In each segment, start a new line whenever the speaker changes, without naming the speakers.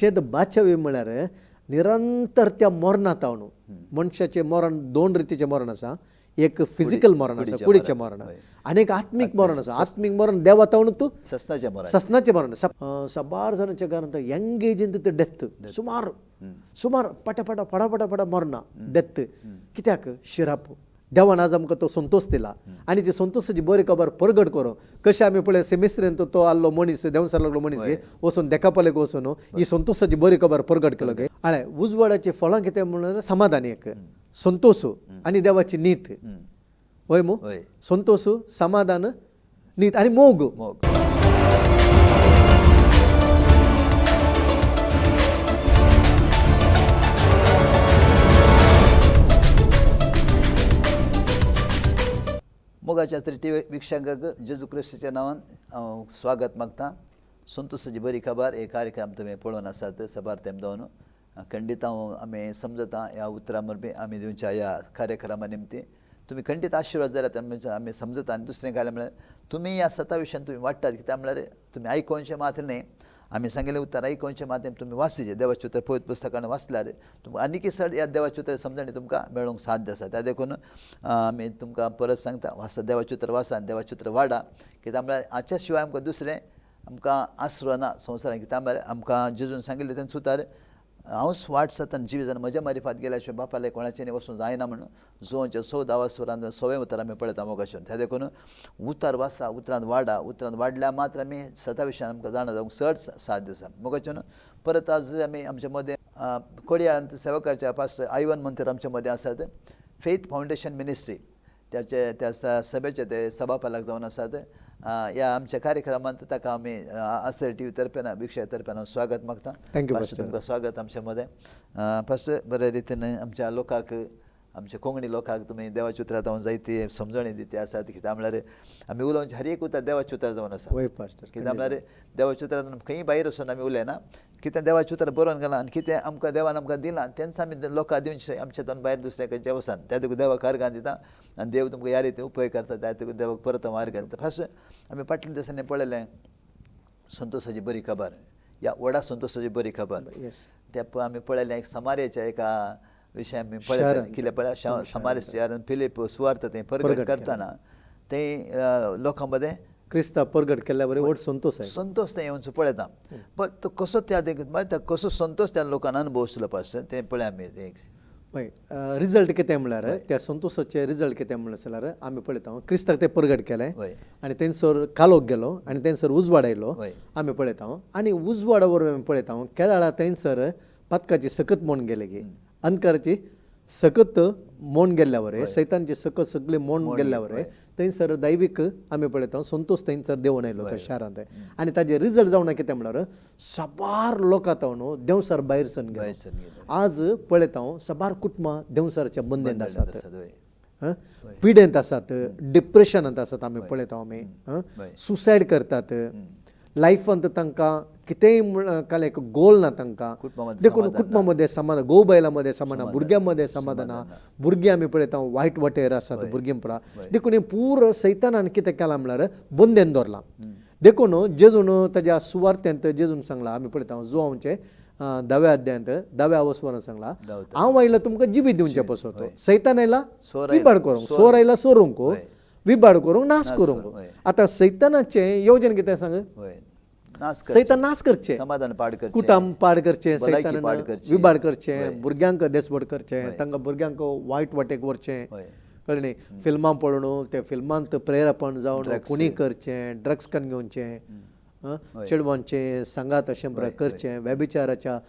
अशेंच बादशाह म्हळ्यार निरंतर त्या मरणांत हांव मनशाचें मरण दोन रितीचें मरण आसा. एक फिजिकल मरण आसा, कुडीचें मरण, आनी एक आत्मीक मरण आसा. आत्मीक मरण देवा तावण तूं ससनाचें मरण. सबार जाणांच्या घरांत यंग एजीन ते डेथ सुमार पटा पटा मरना डेथ. कित्याक शिराप देवान आज आमकां तो संतोष दिला आनी ती संतोषाची बरी खबर परगट करूं. कशें आमी पळय सेमिस्त्रेन तो आल्लो मनीस देंवसार लागलो मनीस वचून देखापालेक वचून ही संतोषाची बरी खबर परगट केलो गे. आळे उजवाडाची फळां कितें म्हणल्यार समाधान एक संतोष आनी देवाची नीत. वय मू संतोष समाधान नीत आनी मोग.
मोगाच्या टी व्ही वीक्षकांक जेजू क्रिस्ताच्या नांवान हांव स्वागत मागता. संतोषाची बरी खबर हे कार्यक्रम तुमी पळोवन आसात सबार तेम दोन. खंडीत हांव आमी समजता ह्या उतरां वरवीं आमी दिवच्या ह्या कार्यक्रमा निमती तुमी खंडीत आशिर्वाद जाल्यात आमी समजता. आनी दुसरें काय म्हळ्यार तुमी ह्या सता विशयान तुमी वाडटात. कित्याक म्हळ्यार तुमी आयकोनचें मात न्ही, आमी सांगिल्लें उतर आयकोनचें मात तुमी वाचचें. देवाचें उतर पवित्र पुस्तकान वाचल्यार तुमकां आनीक चड ह्या देवाचें उतर समजणी तुमकां मेळूंक साध्य आसा. त्या देखून आमी तुमकां परत सांगता वाचता देवाचें उतर वाचा आनी देवाचें उतर वाडा. कित्याक म्हळ्यार हाच्या शिवाय आमकां दुसरें आमकां आसरो ना संवसारान. कित्याक म्हळ्यार आमकां जेजून सांगिल्लें तें सुतार हांवच वाट सतन जिवी जावन म्हज्या मारिफात गेल्या शिवाय बापाले कोणाचें वचूंक जायना म्हणून जोच्या 14 सुरान 6वें उतर आमी पळयता मोगाचें. त्या देखून उतर वाचा उतरांत वाडा. उतरांत वाडल्या मात्र आमी सता विशयान आमकां जाणा जावंक चड साध्य आसा. मोगाचें परत आज आमी आमचे मदें कोडयाळांत सेवा करच्या पास्टर आयवन मंत्र आमचे मदें आसात. फेथ फावंडेशन मिनिस्ट्री त्या सभेचे ते सभापालक जावन आसात. ह्या आमच्या कार्यक्रमांत ताका आमी आस्तर टी व्ही तर्फेन वीक्षक तर्फेन हांव स्वागत मागता. तुमकां स्वागत आमच्या मदें. फस्ट बरे रितीन आमच्या लोकांक आमच्या कोंकणी लोकांक तुमी देवाच्या उतरांत हांव जायती समजणी दिती आसात. कित्याक म्हळ्यार आमी उलोवचें हर एक उतर देवाचें उतर जावन आसा. कित्याक म्हळ्यार देवाच्या उतरांत खंय भायर वचून आमी उलयना. कितें देवाचें उतर बरोवन गेलां आनी कितें आमकां देवान आमकां दिलां तेंच आमी लोकांक दिवचें. आमचे तोंड भायर दुसऱ्याक जे वसान त्या देखून देवाक अर्गां दिता आनी देव तुमकां ह्या रितीन उपेग करता. त्या देखून देवाक परत हांव अर्गां दिता. फस्ट आमी फाटल्या दिसांनी पळयलें संतोषाची बरी खबर. ह्या व्हडा संतोषाची बरी खबर त्या आमी पळयलें एक समार्याच्या एका विशय आमी पळयता. कितें पळय समार्य शारान फिलीप सुवार्थ तें परगट करतना तें लोकां मदें
क्रिस्ता परगट केल्ल्या बरें व्हड
संतोष तें येवचो पळयता. पण तो कसो त्या देखून कसो संतोष त्या लोकांना अनुभवसलो पास तें पळय आमी
पळय रिजल्ट कितें म्हळ्यार त्या संतोषाचे रिजल्ट कितें म्हणल्यार आमी पळयता क्रिस्ताक तें परगट केलें आनी थंयसर कालोक गेलो आनी थंयसर उजवाड आयलो आमी पळयता. आनी उजवाडा वरवीं आमी पळयता केदाळा थंयसर पदकाची सकत मोन गेले गे अंधकाराची सकत मोन गेल्ल्या वरें सैतानची सकत सगळी मोन गेल्ल्या वरें थंयसर दैवीक आमी पळयता संतोष थंयसर देंवन आयलो त्या शारांत. आनी ताजे रिजल्ट जावन कितें म्हळ्यार सबार लोकां तो न्हू देंवसार भायर सर गेलो. आज पळयता सबार कुटुंबां देंवसाराच्या बंदेंत आसात, पिडेंत आसात, डिप्रेशनांत आसात. आमी पळयता आमी सुसायड करतात. लायफांत तांकां कितेंय काल एक गोल ना तांकां. देखून कुटुंबा मदें समाधान, घोव बायलां मदें समाधान, भुरग्यां मदें समाधान. भुरगीं आमी पळयता वायट वाटेर आसात भुरगीं पुरा. देखून हें पूर सैतानान कितें केलां म्हळ्यार बंदेन दवरलां. देखून जेजून ताज्या सुवार्थ्यांत जेजून सांगलां आमी पळयता जो आमचे 10व्या अध्यायांत 10व्या वसवरान सांगलां हांव आयला तुमकां जिवीत दिवचें पसोतो. सैतान आयला विबाड करूंक, सोर आयला सोरूंक, विबाड करूंक, नाश करूंक. आतां सैतानाचें येवजन कितें सांग सैतान नाश करचें,
समाधान पाड करचें,
कुटुंब पाड करचें, सैतान विबाड करचें, भुरग्यांक देसवड करचें, तांकां भुरग्यांक वायट वाटेक व्हरचें. कळ्ळें न्ही. फिल्मां पळोवन त्या फिल्मांत प्रेरपण जावन कुणी करचें, ड्रग्स कन्न घेवचें, चेडवांचें सांगात अशें प्रकार करचें, व्यभिचाराच्या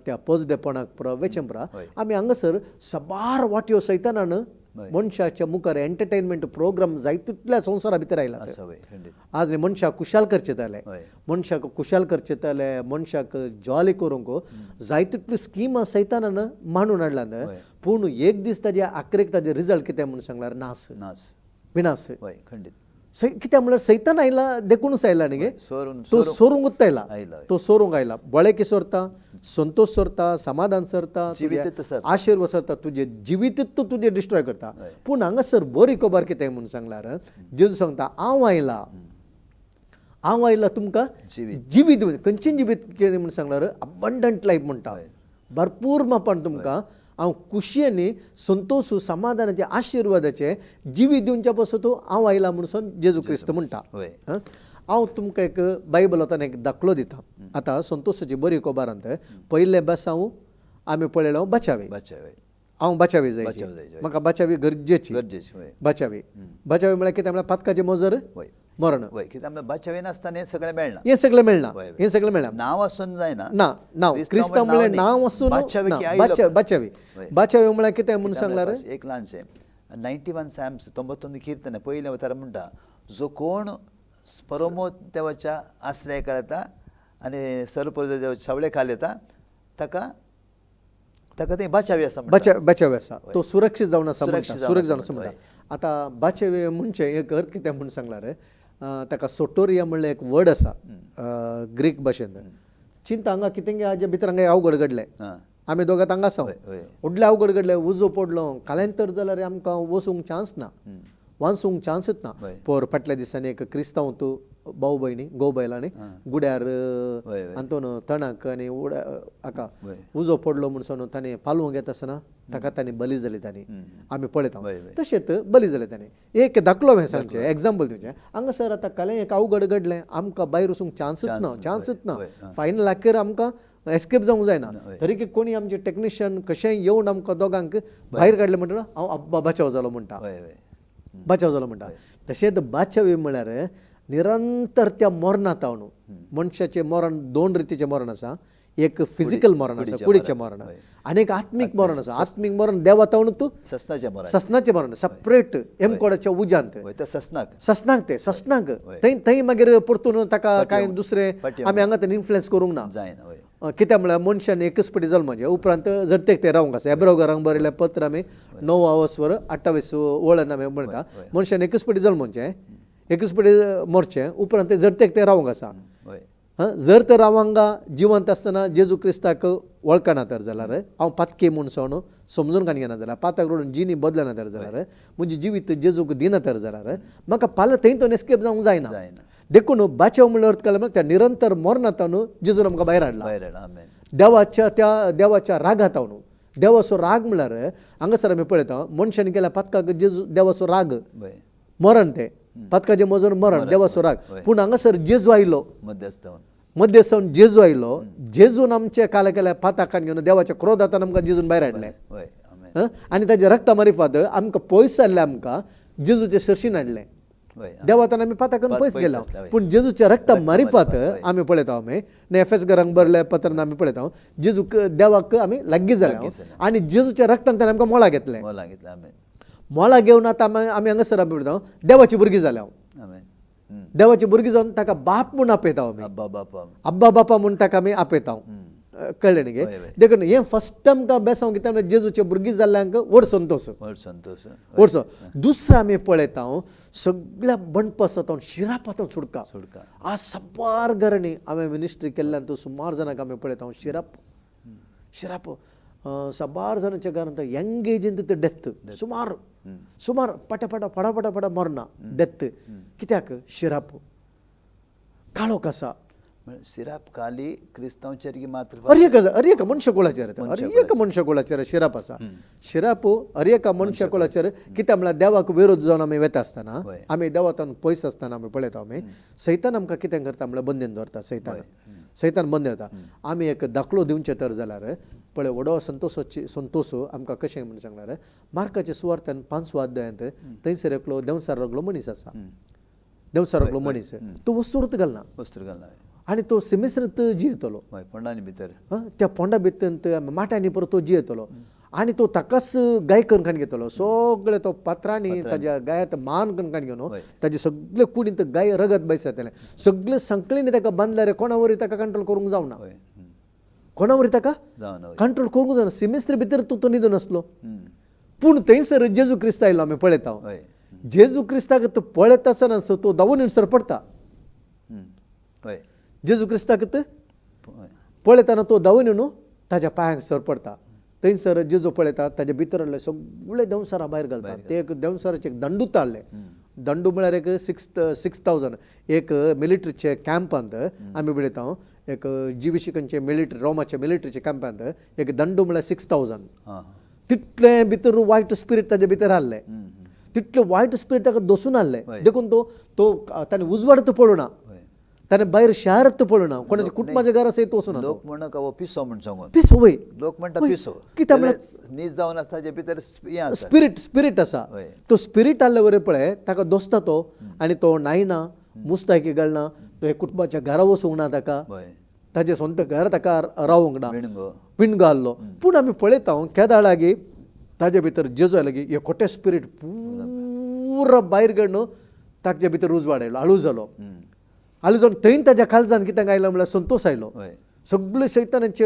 त्या पोजडेपणाक प्रवेशें पुरा. आमी हांगासर सबार वाट्यो सैतानान मनशाच्या मुखार एंटरटेनमेंट प्रोग्राम जायतितल्या संवसारा भितर आयला. आज मनशाक खुशाल करचें जालें, मनशाक खुशाल करचें जालें, मनशाक जॉली करूंक जायतितल्यो स्किमा सैतानान मांडून हाडल्यात. पूण एक दीस ताजे आखरेक ताजे रिजल्ट कितें म्हणून सांगल्यार नाश विनाश. कित्याक म्हळ्यार सैतान आयला देखूनच आयला न्ही गे. तो सोरूंकूच आयला, तो सोरूंक आयला. बळेकी सोरता, संतोष सोरता, समाधान सोरता, आशिर्वाद सोरता, तुजे जिवितूच तुजे डिस्ट्रॉय करता. पूण हांगासर बरी खबर कितें म्हणून सांगल्यार जेजू सांगता हांव आयला हांव आयला तुमकां जिवीत दिवन खंयचें जिवीत केलें म्हूण सांगल्यार अबंडंट लायफ म्हणटा भरपूर मापान तुमकां हांव खुशयेनी संतोषू समाधानाचे आशिर्वादाचे जिवीत दिवच्या पासून तूं हांव आयला म्हणून जेजू क्रिस्त म्हणटा हांव तुमकां एक बायबलांतल्यान एक दाखलो दिता आतां संतोशाची बरी खबरांत पयले बेसांव आमी पळयलो बचावी हांव बचावी जाय म्हाका बचावी गरजेची बचावी म्हळ्यार कितें म्हळ्यार पातकाचें मजर मरण
बचावी नासतना हें सगळें मेळना
हें सगळें मेळना
नांव आसून जायना
ना नांव क्रिस्तांव म्हळ्यार नांव आसून बचावी म्हळ्यार कितें म्हणून सांगल्यार
एक ल्हानशें 91 सॅम्स 91 किर्तन पयले अवतार म्हणटा जो कोण परमो देवाच्या आश्रयाखाल येता आनी सर्वपरी देवाच्या सावळे खाल येता ताका ते बचावी आसा
बचावी आसा तो सुरक्षीत जावन आसा सुरक्षीत जावन आसा म्हणटा आतां बचावी म्हणजे एक अर्थ कितें म्हणून सांगल्यार ताका सोटोरिया म्हणलें एक वर्ड आसा ग्रीक भाशेंत चिंता हांगा कितें हाजे भितर हांगा अवघड घडलें आमी दोगां हांगा आसा व्हडलें अवघड घडलें उजो पडलो काल्यांतर जाल्यार आमकां वचूंक चान्स ना वाचूंक चान्सच ना पर फाटल्या दिसांनी एक क्रिस्तांव तूं भाऊ भयणी घोव बायलांनी गुड्यार आंतोन तणाक आनी हाका उजो पडलो म्हणून ताणें पालवंक येता आसतना ताका तांणी बली जाली तांणी आमी पळयता तशेंच बली जाले तांणी एक दाखलो हांवें सांगचें एग्जाम्पल दिवचें हांगासर आतां कालें एक अवघड घडलें आमकां भायर वचूंक चान्सच ना फायनल आखेर आमकां एस्केप जावंक जायना तरी की कोणी आमचे टेक्निशियन कशेंय येवन आमकां दोगांक भायर काडलें म्हणटा हांव अब्बा बचाव जालो म्हणटा तशेंच बचावी म्हळ्यार निरंतर त्या मरणांत हांव मनशाचें मरण 2 रितीचें मरण आसा एक फिजिकल मरण आसा कुडीचें मरण आनी एक आत्मीक मरण आसा आत्मीक मरण देवात तूं ससनाचें मरण सपरेट एमकोडाच्या उज्यांत ससनाक थंय मागीर परतून ताका कांय दुसरें आमी हांगा इन्फ्लुएन्स करूंक ना कित्याक म्हळ्यार मनशान एकच फावटी जल्माचें उपरांत जरतेक ते रावंक आसा एब्रावकारांक बरयलें पत्र आमी 9 / 28 वळन आमी म्हणटा मनशान एकच फावटी जल्माचें एकच फावटी मरचें उपरांत ते जरतेक ते रावंक आसा जर तर रावंगा जिवंत आसतना जेजू क्रिस्ताक वळखना तर जाल्यार हांव पातके म्हणून समजून घेना जाल्यार पाताक रडून जिणी बदलना तर जाल्यार म्हजें जिवीत जेजूक दिना तर जाल्यार म्हाका फाल्यां थंयतून एस्केप जावंक जायना देखून बाचाव म्हणल्यार अर्थ केलो त्या निरंतर मरणांत जेजून आमकां भायर हाडला देवाच्या रागांत देवाचो राग म्हळ्यार हांगासर आमी पळयता मनशान केल्या पातकाक जेजू देवाचो राग मरण ते पातकाचें मजूर मरण देवाचो राग पूण हांगासर जेजू आयलो मध्यस्थावन जेजू आयलो जेजून आमचे काल केल्या पाताकान घेवन देवाच्या क्रोधांतल्यान आमकां जेजून भायर हाडलें आनी ताच्या रक्ता मारिफात आमकां पयस जाल्ले आमकां जेजूचे शिरशीन हाडलें देवातान आमी पाताकान पयस गेला पूण जेजूच्या रक्ता मारिफात आमी पळयता आमी एफेसकारांक बरले पत्रान आमी पळयता जेजू देवाक आमी लागीं जाले आनी जेजूच्या रक्तान ताणें आमकां मोळा घेतलें मोळा घेवन आतां आमी हांगासर आमी पळयता देवाची भुरगीं जाल्या देवाची भुरगीं जावन ताका बाप म्हूण आपयता आमी अब्बा बापा म्हूण ताका आमी आपयता कळ्ळें न्ही गे देखून हें फस्ट टायम आमकां बेसांव कित्याक जेजूचे भुरगीं जाल्ल्यांक व्हड संतोश दुसरो आमी पळयता सगळ्या बंडपासांत शिरापांत सुटका आज सबार घरांनी हांवें मिनिस्ट्री केल्ल्यान तूं सुमार जाणांक आमी पळयता शिराप सबार जाणांच्या घरांत यंग एजींत ते डेथ सुमार पटा मरना डेथ कित्याक शिराप काळोख आसा
शिराप खाली क्रिस्तांवचेर मात्र
अर्येका मनशाकुळाचेर शिराप आसा शिराप अर्येका मनशाकुळाचेर कित्याक म्हळ्यार देवाक विरोध जावन आमी वेता आसतना आमी देवातान पयस आसतना आमी पळयता आमी सैतान आमकां कितें करता म्हळ्यार बंदीन दवरता सैतान बंद येता आमी एक दाखलो दिवचे तर जाल्यार पळय व्हडो संतोश आमकां कशें म्हणून सांगल्यार मार्काच्या सुवार्थेन 5 अध्यायांत थंयसर एकलो देंवसार रोगलो मनीस आसा देंवसार मनीस तो वस्तूरत घालना आनी तो सिमिस्रांत जियेतलो
पोंडांनी भितर
त्या पोंडा भितर माटांनी परत तो जियेतलो आनी तो ताकाच गाय कणकान घेतलो सगळे तो पात्रांनी ताज्या गायात मान कणकान घेवन ताजे सगळे कुडींत गाय रगत बैस जातालें सगळे संकळींनी ताका बांदल्यार कोणा वरी ताका कंट्रोल करूंक जावना कोणा वरी ताका कंट्रोल करूंक जावना सिमिस्त्र भितर तो न्हिदून नासलो पूण थंयसर जेजू क्रिस्त आयलो आमी पळयता जेजू क्रिस्ताक तो पळयता आसतना तो धांवून सरपडटा जेजू क्रिस्ताक पळयतना तो धांवून येवन ताज्या पांयांक सरपडता थंयसर जेजू पळयता ताजे भितर सगळे देंवसारां भायर घालता ते एक देंवसाराचे एक दंडूत हाडले दंडू म्हळ्यार एक 6,000 एक मिलिटरीचे कॅम्पांत आमी पळयता एक जीविशिकांचे मिलिटरी रोमाचे मिलिटरीचे कॅम्पांत एक दंडू म्हळ्यार 6,000 तितले भितर वायट स्पिरीट ताजे भितर आहले तितले वायट स्पिरीट ताका दसून आहले देखून तो ताणें उजवाडत पळोवना ताणें भायर शारांत पळोवना कोणाच्या कुटुंबाच्या घरा सयत वचूना
लोक म्हणक पिसो म्हण सांगून
पिसो वय
लोक म्हणटा पिसो
कित्याक
नीज जावन आसता ताजे भितर हें आसा
स्पिरीट आसा तो स्पिरीट आहले वरे पळय ताका दोसता तो आनी तो न्हायना मुस्तायकी घालना तो हे कुटुंबाच्या घरा वचूंक ना ताका ताजें सोंत घर ताका रावूंक ना विणगो आहलो पूण आमी पळयता केदा लागी ताजे भितर जेजू लागीं हे खोटे स्पिरीट पुरो भायर काडून ताचे भितर उजवाड आयलो आळू जालो आलू जावन थंय ताच्या काळजान कित्याक आयलो म्हळ्यार संतोश आयलो सगळे सैतानाचे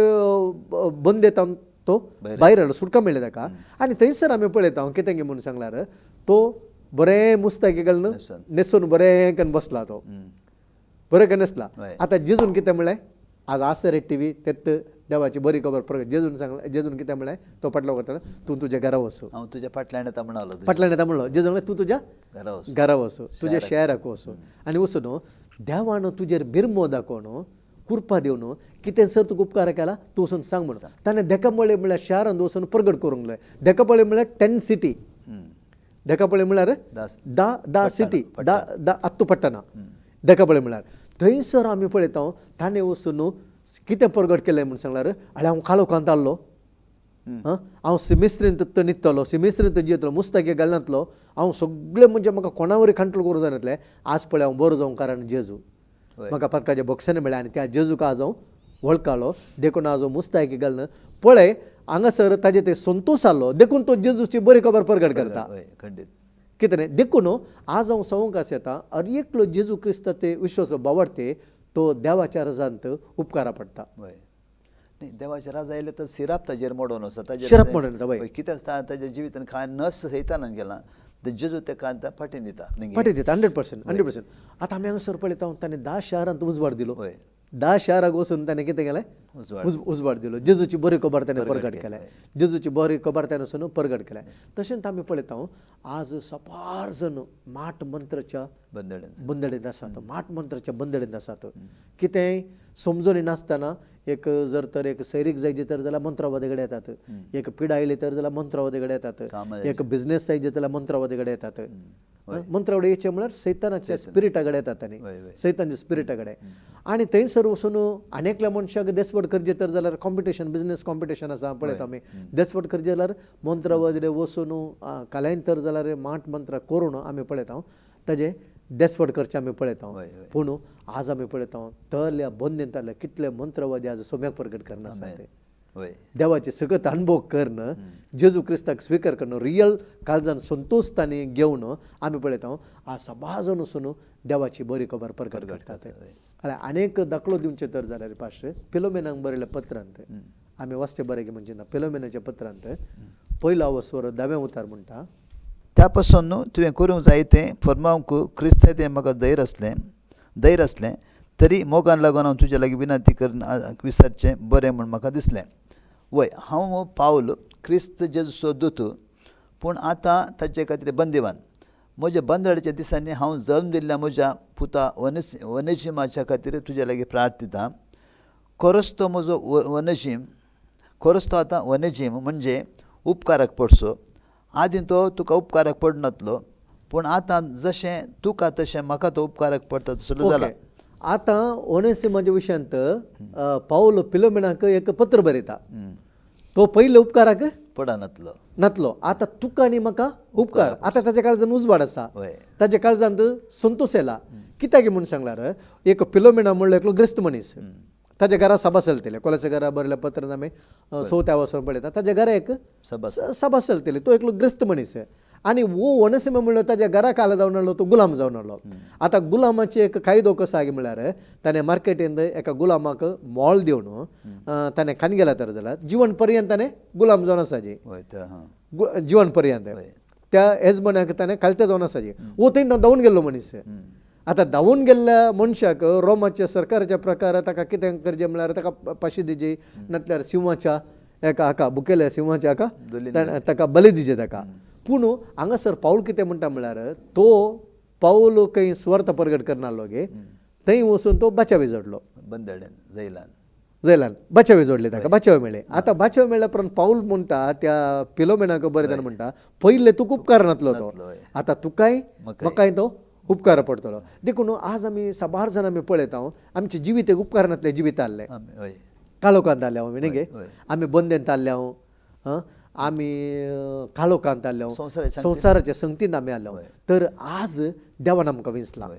बंद येता तो भायर आयलो सुटका मेळ्ळी ताका आनी थंयसर आमी पळयता कितें गे म्हणून सांगल्यार तो बरें मुस्ताकी घालून न्हेसून बरें करून बसला तो बरें करून न्हेसला आतां जेजून कितें म्हणलें आज आसा रे टीव्ही तेत देवाची बरी खबर प्रगट जेजून सांगलें जेजून कितें म्हणलें तो फाटलो करता तूं तुज्या घरा वचू
हांव तुज्या फाटल्यान येता म्हणालो
फाटल्यान येता म्हणलो जेजून म्हणलें तूं तुज्या घरा वचू तुज्या शहराक वचू आनी वचून देवान तुजेर बिरमो दाखोवन कृपा दिवन कितें सर तुका उपकार केला तूं वचून सांग म्हणून ताणें देकापळी म्हळ्यार शारांत वचून प्रगट करूंक जाय देकापळी म्हळ्यार 10 सिटी देकापळी म्हळ्यार 10 सिटी 10 आत्तू पट्टना देकापळी म्हळ्यार थंयसर आमी पळयता ताणें वचून कितें प्रगट केलें म्हणून सांगल्यार हांव कालो कांतालो हांव सिमिस्त्रींत न्हिदतलो सिमिस्त्रींत जियेतलो मुस्ताकी घालनातलो हांव सगळें म्हणजे म्हाका कोणावरी कंट्रोल करूं जाय आज पळय हांव बरो जावं कारण जेजू म्हाका पदकाचें बक्षण मेळ्ळें आनी त्या जेजूक आज हांव वळखलो देखून आज हांव मुस्ताकी घालना पळय हांगासर ताजे ते संतोश आहलो देखून तो जेजूची बरी खबर प्रगट करता कितें न्ही देखून आज हांव सांगूंक येता हर एकलो जेजू क्रिस्त ते विश्वास बावडते तो देवाच्या राजांत उपकारा पडटा
न्ही देवाचे राजा आयले तर सिराप ताजेर मोडून आसा
शिराप मोडून येता
कितें आसता ताज्या जिवितान कांय नस सैतानान गेला ते जेजू तेका फाटीं दिता
100% आतां आमी हांगासर पळयता ताणें 10 शारांत उजवाड दिलो 10 शाराक वचून ताणें कितें केलें उजवाड दिलो जेजूची बरी खबर ताणें प्रगट केल्या जेजूची बरी खबर ताणें वचून प्रगट केल्या तशेंच आमी पळयता आज सपार जण माट मंत्राच्या बंदडेंत आसात माट मंत्राच्या बंदडेंत आसात कितेंय समजून नासतना एक जर तर एक सैरीक जायचे तर जाल्यार मंत्रवादी कडेन येतात एक पिडा आयली तर जाल्यार मंत्रवादी कडेन येतात एक बिझनेस जायचे जाल्यार मंत्रवादी कडेन येतात मंत्रवादी येचे म्हळ्यार सैतानाच्या स्पिरिटा कडेन येतात तांणी सैतानाच्या स्पिरिटा कडेन आनी थंयसर वचून आनेकल्या मनशाक देसवट करचे तर जाल्यार कॉम्पिटिशन बिझनेस कॉम्पिटिशन आसा पळयता आमी देसवट करचे जाल्यार मंत्रवादी वचून कालायन तर जाल्यार माट मंत्र करून आमी पळयता ताजे देसवट करचे आमी पळयता पूण आज आमी पळयता तल्या बंदेंताले कितले मंत्रवादी आज सोम्याक प्रगट करना आसा ते देवाचे सगळं अनुभव करणं जेजू क्रिस्ताक स्वीकार करणं रियल काळजान संतोष तांणी घेवन आमी पळयता आज सबाजून वचून देवाची बरी खबर प्रगट करतात अनेक दाखलो दिवचे तर जाल्यार पाश्र फिलोमेनाक बरयल्या पत्रांत आमी वाचते बरें की म्हणजे ना फिलोमेनाच्या पत्रांत पयलो अवस्वर 10वें उतार म्हणटा
त्या पासून न्हू तुवें करूंक जाय तें फर्मावंक क्रिस्त तें म्हाका धैर्य असलें तरी मोगान लागून हांव तुजे लागीं विनंती करून विचारचें बरें म्हूण म्हाका दिसलें वय हांव पावल क्रिस्त जेजूचो दूत पूण आतां ताचे खातीर बंदिवान म्हज्या बंदडेच्या दिसांनी हांव जल्म दिल्ल्या म्हज्या पुता वनेजिमाच्या खातीर तुजे लागीं प्रार्थिता खरोच तो म्हजो खरोच तो आतां वनेजीम म्हणजे उपकाराक पडचो आदीं तो तुका उपकाराक पडनातलो पूण आतां जशें तुका तशें म्हाका तो उपकाराक पडटा तसलो जाला
आतां ओनेसिमाच्या विशयांत पावलो फिलोमेनाक एक पत्र बरयता तो पयलो उपकाराक पडनातलो आतां तुका आनी म्हाका उपकार आतां ताच्या काळजान उजवाड आसा ताच्या काळजांत संतोश येला कित्याक म्हूण सांगल्यार एक फिलोमेना म्हणलो एकलो ग्रस्त मनीस ताच्या घरा सभा चलतले कोल्याच्या घरा बरयल्या पत्रान आमी 4थ्या वचून पळयता ताच्या घरा एक सभा चलतली तो एकलो ग्रस्त मनीस आनी वो ओनेसिमा म्हणलो ताच्या घरा काल जावन आहलो तो गुलाम जावन आहलो आतां गुलामाची एक कायदो कसो आसा म्हळ्यार ताणें मार्केटींत एका गुलामाक मोल दिवन ताणें खान गेला तर जाल्यार जीवन पर्यंत ताणें गुलाम जावन आसाजी जीवन पर्यंत त्या येजमानाक ताणें खालते जावन आसाजी वो थंय धांवून गेल्लो मनीस आतां धांवून गेल्ल्या मनशाक रोमाच्या सरकाराच्या प्रकार ताका कितें करचें म्हळ्यार ताका फाशी दिवची नाटल्यार सिंहाच्या एका हाका बुकेल्या सिंहाच्या हाका ताका बली दिवचे ताका पूण हांगासर पावल कितें म्हणटा म्हळ्यार तो पाऊल काही स्वार्थ प्रगट करणार लोगे थंय वचून तो बचावी जोडलो
बंदड्यान जैलान
जैलान बचावे जोडले ताका बचाव मेळ्ळे आता बचाव मेळ्ळ्या परंत पाऊल म्हणटा त्या पिलोमेनाक बरयतना म्हणटा पयले तुका उपकारनातलो तो आता तुकाय म्हाकाय तो उपकार पडटलो देखून आज आमी साबार जाण आमी पळयता आमचे जिवीत एक उपकारनातले जिवीत आसले
हय
काळोखांत आले हांव न्ही गे आमी बंदेंत आसले हांव आमी काळोखांत आसले हांव संवसाराच्या संगतीन आमी आसले हांव तर आज देवान आमकां विंचला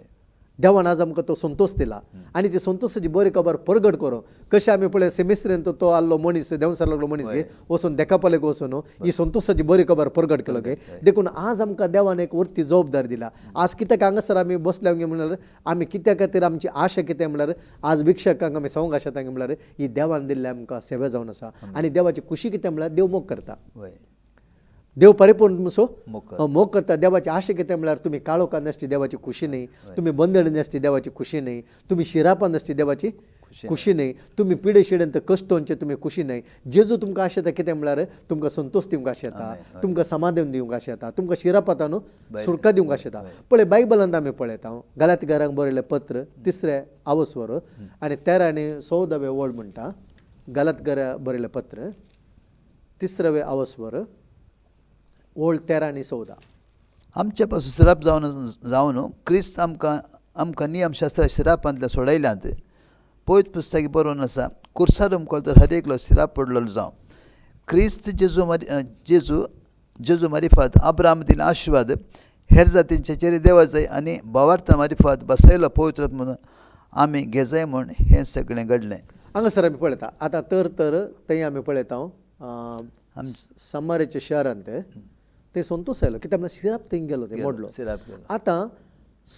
देवान आज आमकां तो संतोष दिला आनी ती संतोषाची बरी खबर परगट करूं कशें आमी पळय सेमिस्त्रेन तो आल्लो मनीस देंवसार लागलो मनीस गे वचून देखापालेक वचून ही संतोषाची बरी खबर परगट केलो गे देखून आज आमकां देवान एक वरती जबाबदारी दिला आज कित्याक हांगासर आमी बसल्या म्हणल्यार आमी कित्या खातीर आमची आशा कितें म्हणल्यार आज भिक्षकांक आमी सवंग आशा म्हणल्यार ही देवान दिल्ली आमकां सेवा जावन आसा आनी देवाची खुशी कितें म्हणल्यार देव मोग करता देव परिपूर्ण मुसो मोग करता देवाची आशा कितें म्हणल्यार तुमी काळोखांत नासची देवाची खुशी न्ही तुमी बंदड नासची देवाची खुशी न्ही तुमी शिरापान नासची देवाची खुशी न्ही तुमी पिडे शिडेंत कश्टोंचे तुमी खुशी न्ही जेजू तुमकां आशा येता कितें म्हणल्यार तुमकां संतोष दिवंक आशा येता तुमकां समाधान दिवंक आशा येता तुमकां शिरापातान सुटका दिवंक आशा येता पळय बायबलांत आमी पळयता गलातिकारांक बरयलें पत्र 3 आवस्वर आनी 13 आनी 14 वळ म्हणटा गलातिकारांक बरयलें पत्र 3 आवस्वर ओळ 13 आनी 14
आमचे पासून श्राप जावन क्रिस्त आमकां नियमशास्त्रा श्रापांतल्या सोडयल्यांत पवित्र पुस्तकी बरोवन आसा कुर्सार मुखार तर हर एकलो श्राप पडलेलो जावं क्रिस्त जेजू मारिफात अब्राम दिला आशिर्वाद हेर जातींचे चेरे देवाचो आनी भावार्थ मारिफात बसयलो पवित्र म्हणून आमी घेजाय म्हूण हें सगळें घडलें
हांगासर आमी पळयता आतां तर थंय आमी पळयता समारेच्या शहरांत ते संतोष आयलो कित्याक म्हणल्यार शिराप थंय गेलो ते मोडलो आतां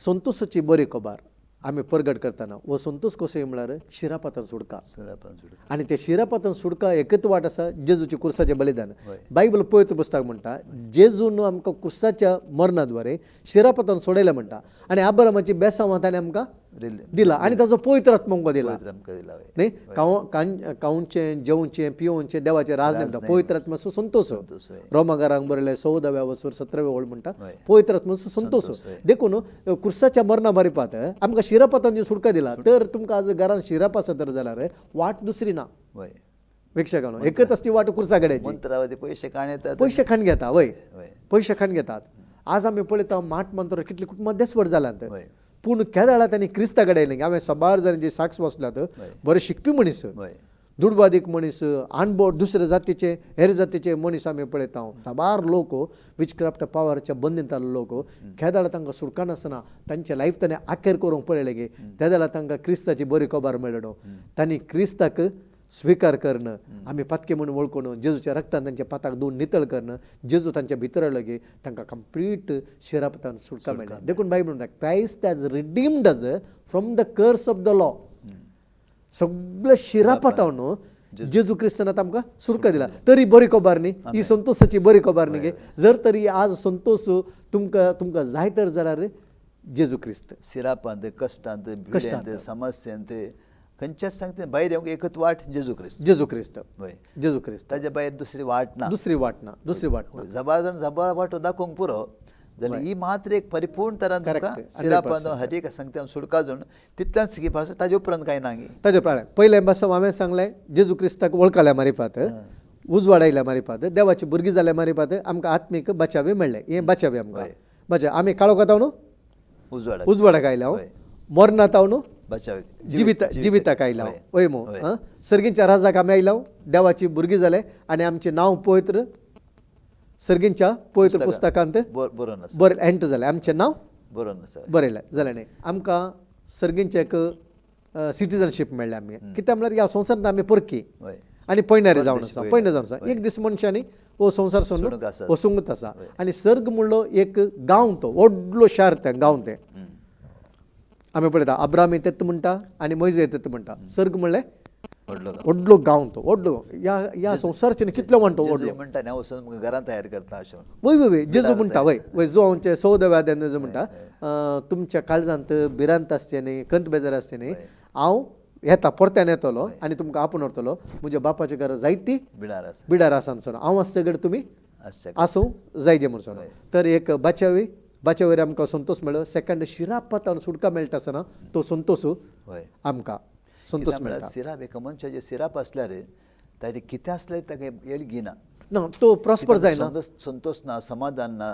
संतोषाची बरी खबर आमी परगट करतना वो संतोष कसो म्हणल्यार शिरापातान सुटका आनी ते शिरापातान सुटका एकच वाट आसा जेजूच्या कुर्साचें बलिदान बायबल पवित्र पुस्तक म्हणटा जेजून आमकां कुर्साच्या मरणाद्वारे शिरापातान सोडयलें म्हणटा आनी अब्रामाची बेसांव ताणें आमकां दिला आनी ताजो पवित्र आत्मा आमकां दिला न्ही खावचें जेवचें पिवचें देवाचें राज म्हणटा पवित्र आत्म्याचो संतोष रोमाकारांक बरयलें 14 वचून 17 वळ म्हणटा पवित्र आत्म्याचो संतोष देखून कुर्साच्या मरणा मारिपात आमकां शिरापातान जी सुटका दिला तर तुमकां आज घरांत शिराप आसा तर जाल्यार वाट दुसरी ना भिक्षकानो एकच आसती वाट कुर्सा कडेची पयशे खाण घेता वय पयशे खाण घेतात आज आमी पळयता माट मंत्र कितली कुटुंबां देसवड जाल्यात पूण केदाळा तांणी क्रिस्ता कडेन येयलें हांवें सबार जाणांची साक्ष वाचल्यात बरे शिकपी मनीस दुडवादीक मनीस अणभव दुसरे जातीचे हेर जातीचे मनीस आमी पळयता सबार लोक विचक्राफ्ट पावराच्या बंदींत आसले लोक केदाळा तांकां सुटका नासतना तांचे लायफ ताणें आखेर करूंक पळयलें गे तेदाळा तांकां क्रिस्ताची बरी खबर मेळ्ळो तांणी क्रिस्ताक स्विकार करणं आमी पातके म्हणून वळखून जेजूच्या रक्तान तांच्या पाताक धुवन नितळ करणं जेजू तांच्या भितर आयलो गे तांकां कंप्लीट शिरापतान सुटका मेळ्ळ्या देखून बायबल म्हणटा Christ has redeemed us from the कर्स ऑफ द लॉ सगळं शिरापतावन जेजू क्रिस्तान आमकां सुटका दिला तरी बरी खबर न्ही ही संतोषाची बरी खबर न्ही गे जर तरी आज संतोष तुमकां जाय तर जाल्यार जेजू क्रिस्त
शिरापांत कश्टांत समस्यांत खंयच्याच सांगते भायर येवंक एकच वाट जेजू क्रिस्त ताच्या भायर दुसरी वाट ना जबार वाटो दाखोवंक पुरो जाल्यार ही मात्र एक परिपूर्ण तरान शिरापान हर एक सांगता सुटका जावन तितल्यान स्किप आसा ताजे उपरांत कांय ना
ताजे उपरांत पयले पासून हांवें सांगलें जेजू क्रिस्ताक वळखल्या मारिफात उजवाड आयल्या मारिफात देवाची भुरगीं जाल्या मारिफात आमकां आत्मीक बचावे मेळ्ळें हें बचावे आमकां बचाव आमी काळोखांत न्हू उजवाडाक आयल्या हांव मरणांत हांव न्हू जिविताक आयला वय मो सर्गींच्या राजाक आमी आयला देवाची भुरगीं जाले आनी आमचें नांव पवित्र सर्गींच्या पवित्र पुस्तकांत बरयलें एंटर जालें आमचें नांव बरयलें जालें न्ही आमकां सर्गींचें एक सिटीजनशीप मेळ्ळें आमी कित्याक म्हणल्यार ह्या संवसारांत आमी परकी आनी पयणारे जावन आसा एक दीस मनशांनी हो संवसार सोडून वचूंकच आसा आनी सर्ग म्हणलो एक गांव तो व्हडलो शार तें गांव तें आमी पळयता अब्राम येतात म्हणटा आनी मोइजे येतात म्हणटा सर्ग म्हणलें व्हडलो गांव तो व्हडलो ह्या संवसाराचें कितलो म्हणटा व्हडलो
म्हणटा घरां तयार करता
वय जेजू म्हणटा वय जो आमचे 14 अध्यायान जो म्हणटा तुमच्या काळजांत भिरांत आसचें न्ही कंत बेजार आसचें न्ही हांव येता परत्यान येतलो आनी तुमकां आपूण व्हरतलो म्हज्या बापाच्या घरा जायती बिडार आसा हांव आसतगड तुमी आसूं जायजे म्हणून तर एक बचावी बाच्या वयर आमकां संतोष मेळ्ळो सेकंड शिरापातान सुटका मेळटा आसतना तो संतोष
हय
आमकां संतोष
कित्याक
मेळटा
म्हळ्यार सिराप एका मनशाचें सिराप आसल्यार ताजें कितें आसलें ताका येळ घेना
ना तो प्रॉस्पर जायना
संतोष ना समाधान ना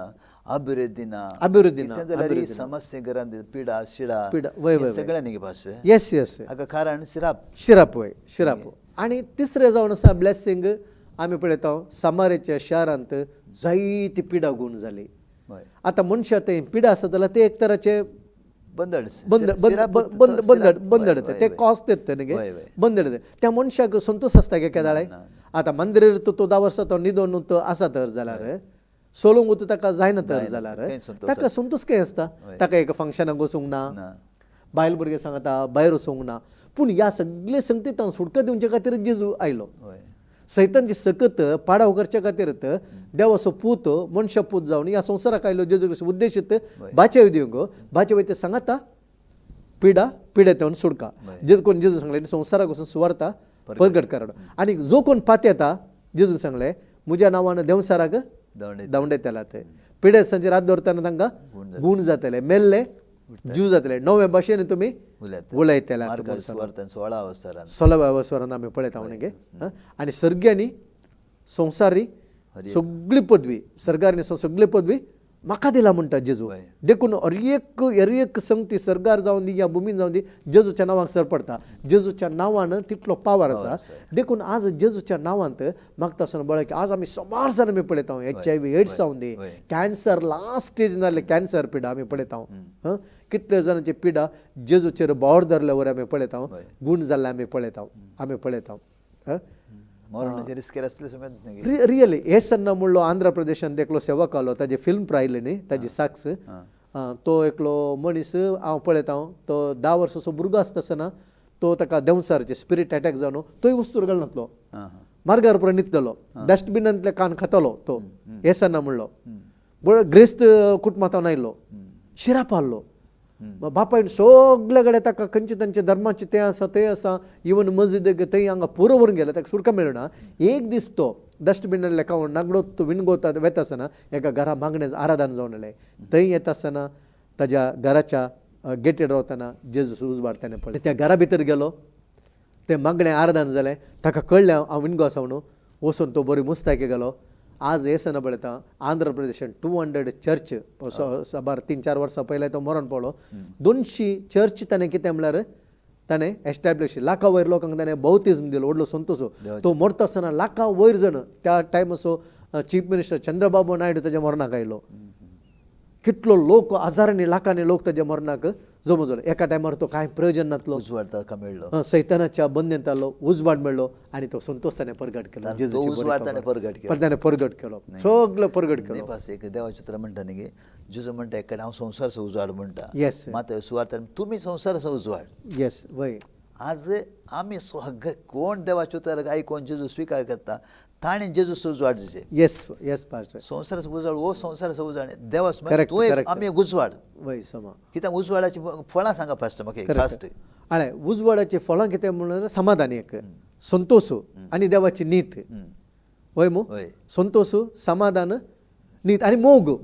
अभिवृद्धी ना
अभिवृद्धी ना,
कितें जाल्यार ही समस्या घरांत पिडा शिडा
पिडा, वय, वय,
सगळ्यांनी घेवपास
येस येस
हाका कारण सिराप
शिराप वय शिराप आनी तिसरें जावन आसा ब्लेसिंग आमी पळयता सामारेच्या शारांत जायती पिडा गूण जाली
हय
आतां मनशां थंय पिडा आसा जाल्यार ते एक तराचे
बंदड
बंदड ते कॉस्ट येत न्ही बंदड त्या मनशाक संतोष आसता गे केदाळे आतां मंदिर तो 10 वर्सां तो न्हिदोन तो आसा तर जाल्यार सोलूंक वता ताका जायना तर जाल्यार ताका संतोष काय आसता ताका एक फंक्शनाक वचूंक ना बायल भुरगे सांगता भायर वचूंक ना पूण ह्या सगळे संगतीत सुटका दिवचे खातीर जेजू आयलो सैतानची सकत पाडाव करचे खातीर देवाचो पूत मनशा पूत जावन ह्या संवसाराक आयलो जेजू क्रिस्त उद्देशीत बाचे दिवंक बाचे वयते सांगता पिड्यातून सुटका जे कोण जेजू सांगले संवसाराक वचून सुवार्ता प्रगट करड आनी जो कोण पात येता जेजू सांगले म्हज्या नांवान देवसाराक दवंडयतलात पिड्या सांजे रात दवरतना तांकां गूण जातले मेल्ले जीव जातले नवे भाशेन तुमी उलयतले 16व्या वर्सारान आमी पळयता उणगे आनी सर्ग्यांनी संवसारी सगळी पदवी सर्गार सगळी पदवी म्हाका दिला म्हणटा जेजू देखून हर एक संगती सरकार जावन दी या भुमीन जावन दी जेजूच्या नांवाक सर पडटा जेजूच्या नांवान तितलो पावर आसा देखून आज जेजूच्या नांवांत मागता आसतना बळय की आज आमी सोमार जाण आमी पळयता HIV एड्स जावन दी कॅन्सर लास्ट स्टेज नासले कॅन्सर पिडा आमी पळयता कितले जाणांची पिडा जेजूचेर बोवाळ धरले वर आमी पळयता गूण जाल्ले आमी पळयता रियली हे सन्ना म्हणलो आंध्र प्रदेशान एकलो सेवक आलो ताजी फिल्म प्रायली न्ही ताजी साक्स तो एकलो मनीस हांव पळयता तो 10 वर्साचो भुरगो आसता आसतना तो ताका देंवसारचे स्पिरीट अटॅक जावन तोय वस्तूर घालनातलो मार्गार पुरो न्हिदतलो डस्टबिनांतले कान खातलो तो हे सन्ना म्हणलो बरो ग्रेस्त कुटुंबांत आयलो शिराप आसलो बापायन सगळे कडेन ताका खंयचे तांचे धर्माचे तें आसा इवन मस्जिद थंय हांगा पुरो व्हरून गेले ताका सुटका मेळना एक दीस तो डस्टबिनांतले खावन नागडो विणगोता वेता आसतना एका घरा मागणें आराधन जावन आयलें थंय येता आसतना ताज्या घराच्या गेटीर रावतना जेजू उजवाड ताणें पळयलें त्या घरा भितर गेलो तें मागणें आराधन जालें ताका कळ्ळें हांव विणगो आसा म्हणून वचून तो बरी मुस्तायकी गेलो आज हे सण पळयता आंध्र प्रदेशान 200 चर्च साबार 3-4 वर्सां पयलें तो मरण पडलो 200 चर्च ताणें कितें म्हळ्यार ताणें एस्टॅब्लीश लाखा वयर लोकांक ताणें बौतिझम दिलो व्हडलो संतोष तो मरता आसतना लाखा वयर जण त्या टायमाचो चीफ मिनिस्टर चंद्रबाबू नायडू ताच्या मरणाक आयलो कितलो लोक हजारांनी लाखांनी लोक ताच्या मरणाक जमो जालो एका टायमार तो कांय प्रयोजन नासलो
उजवाड ताका मेळ्ळो
सैतानाच्या बंदेंत आलो उजवाड मेळ्ळो आनी तो संतोष ताणें प्रगट केलो
उजवाड ताणें
प्रगट केलो सगळो प्रगट केलो
एक देवाचें उतर म्हणटा न्ही गे जेजू म्हणटा एक कडेन हांव संवसाराचो उजवाड म्हणटा
येस
मात सुवार्ता तुमी संवसाराचो उजवाड
येस वय
आज आमी कोण देवाचें उतर आयकोन जेजू स्विकार करता ताणें जेजूचो उजवाड दिचे
येस येस पास्टर
संवसाराचो उजवाड वो संवसाराचो उजवाड देवास तूं एक आमी एक उजवाड
वय समा
कित्याक उजवाडाची फळां सांगा फास्ट म्हाका फास्ट
आळे उजवाडाची फळां कितें म्हणल्यार समाधान एक संतोष आनी देवाची नीत वय मू संतोष समाधान नीत आनी मोग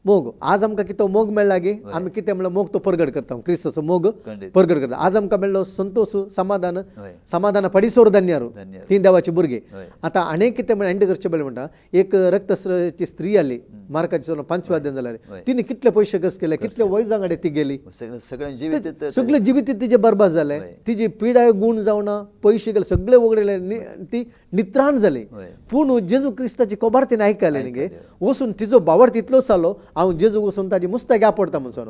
मोग आज आमकां कितें मोग मेळ्ळा गे आमी कितें म्हणल्यार मोग तो प्रगट करता क्रिस्ताचो मोग प्रगट करता आज आमकां मेळ्ळो संतोष समाधान पडिसोर धन्यारू तीन देवाची भुरगे आतां आनी कितें म्हळ्यार एंड करचें पडलें म्हणटा एक रक्तस्रावाची स्त्री आली मार्काची 5वें अध्याय जाल्यार तिने कितले पयशे खर्च केले कितले वैजांगाडे ती गेली सगळें जिवीत तिजे बरबाद जालें तिजी पिडाय गूण जावना पयशे गेले सगळे वगडले ती नित्राण जाली पूण जेजू क्रिस्ताची कोबार तिने आयकले न्ही गे वचून तिजो भावार्थ इतलोच जालो हांव जेजूक वचून ताजी मुस्ताक आपडता म्हणून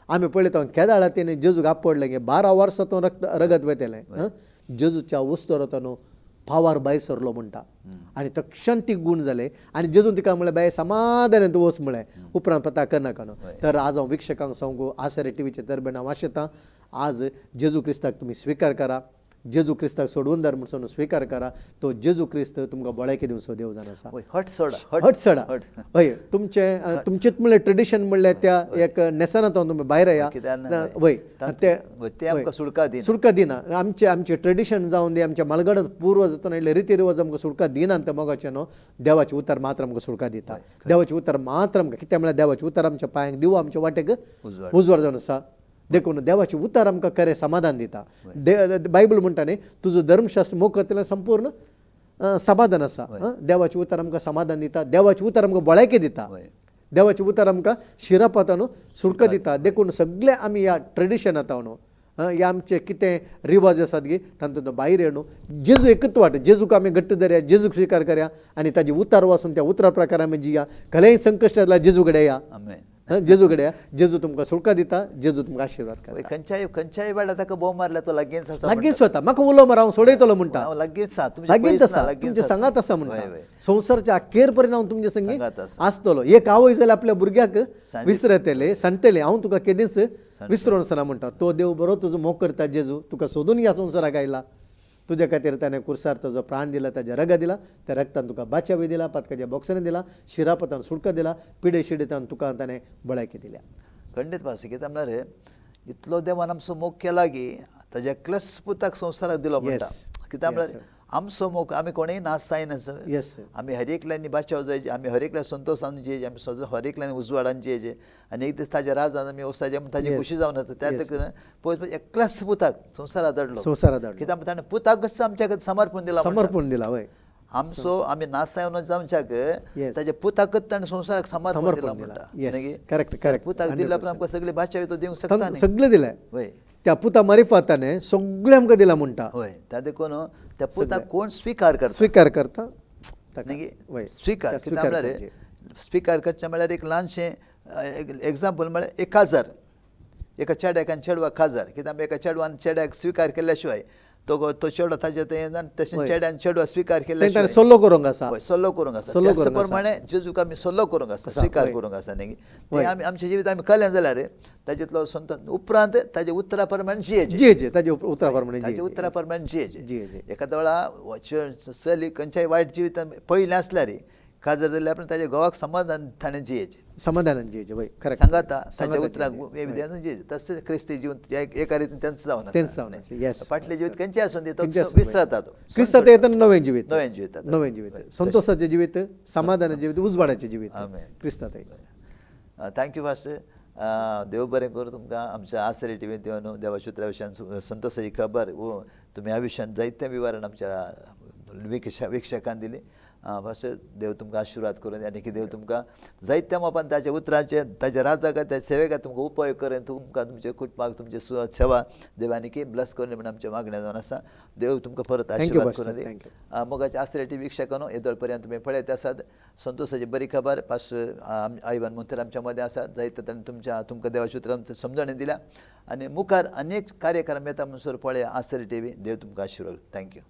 आमी पळयता केदाळा तेणे जेजूक आपडले गे 12 वर्सां तो रगत वयतलें जेजूच्या वस्तूर न्हू फावार भायर सरलो म्हणटा आनी तक्षण ती गूण जाले आनी जेजून तिका म्हळें बाय समाधान तूं वच म्हळें उपरांत पता करनाका न्हू तर आज हांव विक्षकांक सांगू आसरे टीव्हीचे तरबेण हांव आशेतां आज जेजू क्रिस्ताक तुमी स्विकार करा जेजू क्रिस्ताक सोडून धर म्हणून स्वीकार करा तो जेजू क्रिस्त तुमकां बळायकी दिवचो देव जावन आसा
हट सोडा
हट सडा हय तुमचेच म्हणल्यार ट्रेडिशन म्हणल्यार त्या एक नेसनांतून तुमी भायर या वय
ते आमकां
सुडका दिना आमचे ट्रेडिशन जावन दी आमच्या मालगडात पूर्व जातून आयिल्ले रिती रिवाज आमकां सुडका दिना ते मोगाचे न्हू देवाचें उतर मात्र आमकां सुडका दिता देवाचें उतर मात्र आमकां कित्याक म्हळ्यार देवाचें उतर आमच्या पांयांक दिवं आमच्या वाटेक उजवाड जावन आसा देखून देवाचें उतर आमकां खरें समाधान दिता बायबल म्हणटा न्ही तुजो धर्मशास्त्र मोग करतलें संपूर्ण समाधान आसा देवाचें उतर आमकां समाधान दिता देवाचें उतर आमकां बळायकी दिता देवाचें उतर आमकां शिरापाता न्हू सुडका दिता देखून सगळे आमी ह्या ट्रेडिशनांत न्हू हे आमचे कितें रिवाज आसात गे तातूंत भायर येणू जेजू एकच वाट जेजूक आमी घट्ट धरया जेजूक स्विकार करया आनी ताजे उतार वाचून त्या उतरा प्रकार आमी जिया खरें संकश्ट जाल्यार जेजू कडेन या जेजू कडेन या जेजू तुमकां सुडका दिता जेजू तुमकां आशिर्वाद करता
खंयच्याय वेळार ताका बोव मारल्या तो लागींच आसा
लागींच वता म्हाका उलो मार हांव सोडयतलो म्हणटा
लागींच
लागींच आसा तुमचे सांगात आसा म्हणटा संवसारच्या अखेर पर्यंत हांव तुमचे संगी आसतलो एक आवय जाल्यार आपल्या भुरग्याक विसरतले सांगतले हांव तुका केदींच विसरून आसना म्हणटा तो देव बरो तुजो मोग करता जेजू तुका सोदून ह्या संवसाराक आयला तुज्या खातीर ताणें कुर्सार ताजो प्राण दिला ताजे रग दिला त्या रक्तान तुका बाच्यावी दिला पातकाच्या बॉक्सांनी दिला शिरापतान सुडका दिला पिडे शिडेतान तुका ताणें बळायकी दिल्या
खंडीत भाशे कितें म्हणल्यार इतलो देवान आमचो मोग केला की ताज्या क्लस पुताक संवसाराक दिलो म्हणटा कित्याक म्हणल्यार आमचो मोग आमी कोणेय नाच जायनाच आमी हर एकल्यानी बाचाव जायचे आमी हर एकल्या संतोशान जियेचे आमी हर एकल्यानी उजवाडान जियेचे आनी एक दीस ताज्या राजान आमी वसाचे ताजी खुशी जावन आसा त्या पळय एकल्याच पुताक संवसाराक धाडलो कित्याक ताणें पुताकच आमच्या समर्पण दिला
वय
आमचो आमी नासायन जावच्याक ताज्या पुताकच ताणें संवसाराक समर्पण दिला म्हणटा पुताक दिल्या उपरांत आमकां सगळी बाचावी तो दिवंक शकता
सगळें दिलें
वय
त्या पुता मारिफात ताणें सगळें आमकां दिलां म्हणटा
हय त्या देखून त्या पुताक कोण स्विकार करता स्विकार कित्याक म्हणल्यार स्विकार करचें म्हळ्यार एक ल्हानशें एग्जाम्पल म्हळ्यार 1000 एका चेड्याक आनी चेडवाक 1000 कित्याक एका चेडवान चेड्याक स्विकार केल्या शिवाय तो चेडो ताजे तशें चेड्यान चेडवा स्विकार केल्या शिवाय
सल्लो करूंक आसा
त्याच प्रमाणे जेजूक आमी सल्लो करूंक आसा स्विकार करूंक आसा न्ही ते आमी आमचें जिवीत आमी कळ्ळें जाल्यार ताजेंतलो संत उपरांत ताजे उतरा प्रमाणे जियेचे
ताजे उतरा प्रमाणे
जियेचे एखाद्या वेळा चली खंयच्याय वायट जिवितान पयलें आसल्यार काजर जाल्यार आपण ताज्या घोवाक समाधान ताणें जियेचें
समाधानान जियेचें वय खरें
सांगाता ताज्या उतराक जियेचें तशें क्रिस्ती जिवन एका रितीन तेंच जावन फाटलें जिवीत खंयचें आसूं दी तो विसरता तो
क्रिस्तांत येतना नवें जिवीत
नवें जिवीत
संतोशाचें जिवीत समाधानाचें जिवीत उजवाडाचें जिवीत क्रिस्तांत
थँक्यू फास्ट देव बरें करूं तुमकां आमच्या आसरे टीव्हीत येवन देवाच्या उतरा विशयान संतोशाची खबर तुमी ह्या विशयान जायत्या विवरण आमच्या विक्षकांक दिली फस्ट देव तुमकां आशिर्वाद करून आनी की देव तुमकां जायत्या मोपान ताच्या उतराचे ताच्या राजाक त्या सेवेक तुमकां उपयोग करून तुमकां तुमच्या कुटुंबाक तुमची सेवा देव आनी की ब्लस करून म्हणून आमच्या मागण्या जावन आसा देव तुमकां परत आशिर्वाद करून दी मोगाच्या आसरे टी विक्षकांनो येदोळ पर्यंत तुमी पळयत आसात संतोशाची बरी खबर पास आयवान मंत्र आमच्या मदें आसात जायते ताणें तुमकां देवाच्या उतरान समजणी दिल्या आनी मुखार अनेक कार्यक्रम येता म्हणसर पळया आसरे टी व्ही देव तुमकां आशिर्वाद थँक्यू